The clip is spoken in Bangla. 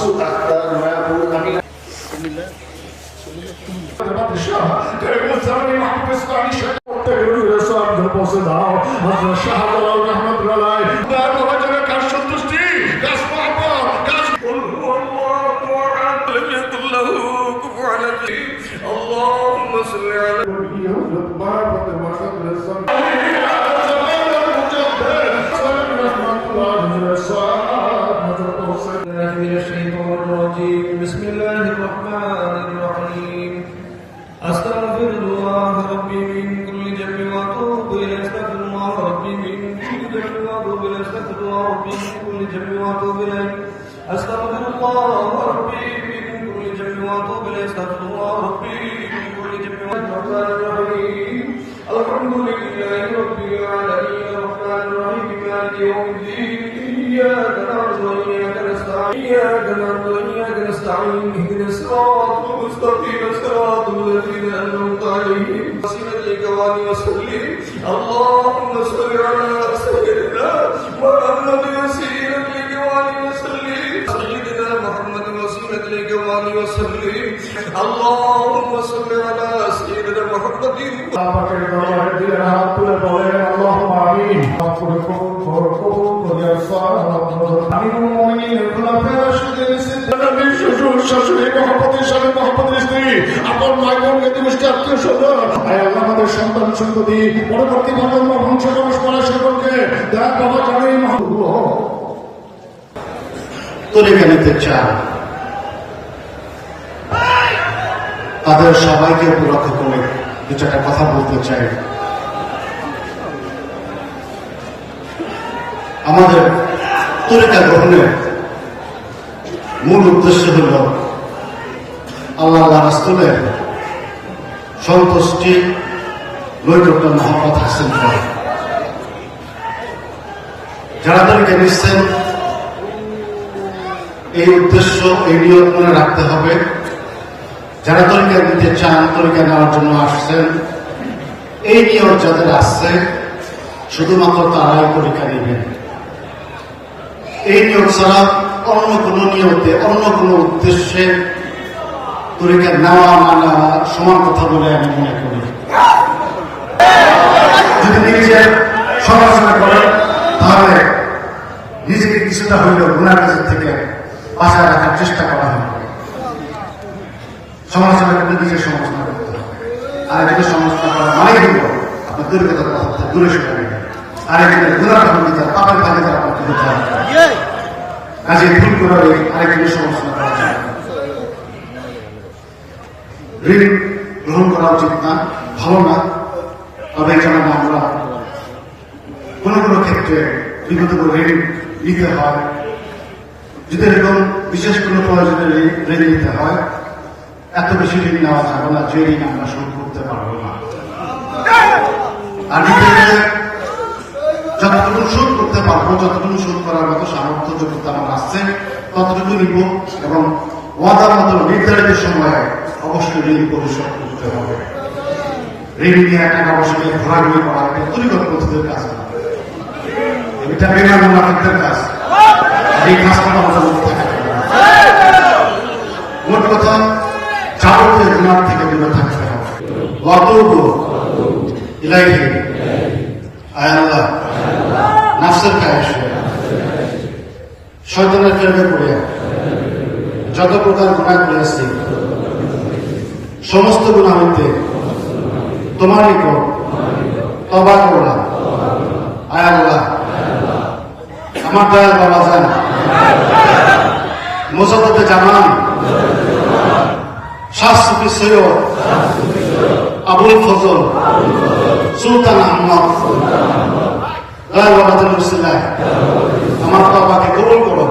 মাসুদ আক্তার মায়াপুর আমি اللهم صل على من الشيطان الرجيم بسم الله الرحمن الرحيم أستغفر الله ربي من كل ذنب وأتوب إليه أستغفر الله ربي من كل ذنب وأتوب إليه أستغفر الله ربي من كل ذنب وأتوب إليه أستغفر الله ربي من كل ذنب وأتوب إليه أستغفر الله ربي من كل ذنب الرحمن الرحيم الحمد لله رب العالمين الرحمن الرحيم مالك يوم الدين إياك نعبد وإياك نستعين اهدنا الصراط المستقيم صراط الذين أنعمت عليهم غير المغضوب وسلم اللهم صل على سيدنا محمد وسيلة الجوال وسلم سيدنا محمد وسيلة الجوال وسلم اللهم صل على سيدنا محمد اللهم آمين আমাদের সন্তান সন্ততি পরবর্তী প্রজন্ম বংশধর করা সকলকে দয়া বাবা জানাই তরিকা নিতে চান তাদের সবাইকে উপলক্ষ করে কিছু একটা কথা বলতে চাই। আমাদের তরিকা গ্রহণের মূল উদ্দেশ্য হল আল্লাহ রাসূলের সন্তুষ্টি নৈকট্য মহব্বত হাসিল করে। যারা তরিকা নিচ্ছেন এই উদ্দেশ্য এই নিয়ত মনে রাখতে হবে। যারা তরিকা নিতে চান তরিকা নেওয়ার জন্য আসছেন এই নিয়ত যাদের আসছে শুধুমাত্র তারাই তরিকা নেবেন। এই নিয়ত ছাড়া অন্য কোনো নিয়তে অন্য কোনো উদ্দেশ্যে তরিকা নেওয়া না নেওয়া সমান কথা বলে আমি মনে করি। যদি নিজের সমালোচনা করেন তাহলে নিজেকে কিছুটা হইলেও গুনার কাছের থেকে বাঁচায় রাখার চেষ্টা করা হবে। সমালোচনা করতে নিজের সমালোচনা করতে হবে। আর এখানে সমালোচনা করা মানে হইল আপনার তরিকার কথা দূরে সরে নেবেন। আর এখানে গুনার ভাগিতে পাপের ভাগিতে আপনাকে দিতে হবে। কাজে ভুল করে আরেকজনের সমালোচনা করা যায়। ঋণ গ্রহণ করা উচিত না, ভালো না। তবে এখানে আমরা কোন কোন ক্ষেত্রে বিগত ঋণ নিতে হয়। যদি এরকম বিশেষ কোনো প্রয়োজনে ঋণ নিতে হয় এত বেশি ঋণ নেওয়া যাবে না যে ঋণ আমরা শোধ করতে পারবো না। আর নিতে গেলে যতটুকু শোধ করতে পারবো যতটুকু শোধ করার মতো সামর্থ্য যোগ্যতা আমার আসছে ততটুকু নিব এবং ওয়াদার মতো নির্ধারিত সময়ে অবশ্যই ঋণ পরিশোধ করতে হবে। ঋণ নিয়ে টাকা অবশ্যই ঘোরাঘুরি করা ব্যক্তিগত পদ্ধতির কাজ না, এটা বেমান মুনাফিকদের কাজ। এই কাজটা আমাদের মধ্যে থাকতে হবে। মোট কথা যাবতীয় গুনাহ থেকে দূরে থাকতে হবে। ওয়াতুবু ইলাইহি আয় আল্লাহ নাফসের খায়েশ শয়তানের প্রেমে পড়ে যত প্রকার গুনাহ করেছি সমস্ত গুনাহ হইতে তোমার নিকট তওবা করলাম। আয় আল্লাহ আমার দয়াল বাবা যান মোসাদ্দেদ জামান শাস্ত্রী সৈয়দ আবুল ফজল সুলতান আহমদ দয়াল বাবা আমার তওবাকে কবুল করো।